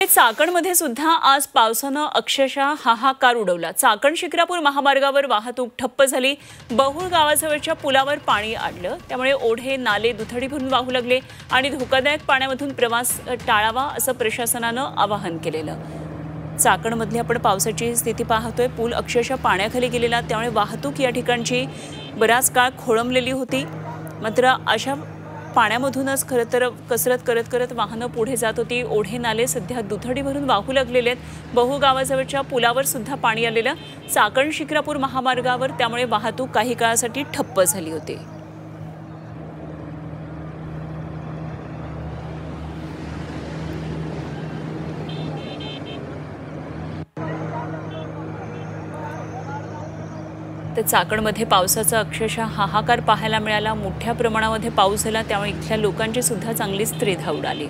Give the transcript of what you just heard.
चाकणमध्ये सुद्धा आज पावसानं अक्षरशः हाहाकार उडवला। चाकण शिक्रापूर महामार्गावर वाहतूक ठप्प झाली। बहुळ गावाजवळच्या पुलावर पाणी अडलं, त्यामुळे ओढे नाले दुथडी भरून वाहू लागले आणि धोकादायक पाण्यामधून प्रवास टाळावा असं प्रशासनानं आवाहन केलेलं। चाकणमधली आपण पावसाची स्थिती पाहतोय। पूल अक्षरशः पाण्याखाली गेलेला, त्यामुळे वाहतूक या ठिकाणची बराच काळ खोळंबलेली होती। मात्र अशा पाण्यामधूनच खरं तर कसरत करत करत वाहनं पुढे जात होती। ओढे नाले सध्या दुथडी भरून वाहू लागलेले आहेत। बहु गावाजवळच्या पुलावर सुद्धा पाणी आलेलं। चाकण शिक्रापूर महामार्गावर त्यामुळे वाहतूक काही काळासाठी ठप्प झाली होती। तर चाकणमध्ये पावसाचा अक्षरशः हाहाकार पाहायला मिळाला। मोठ्या प्रमाणामध्ये पाऊस झाला, त्यामुळे इथल्या लोकांची सुद्धा चांगलीच त्रेधाड उडाली।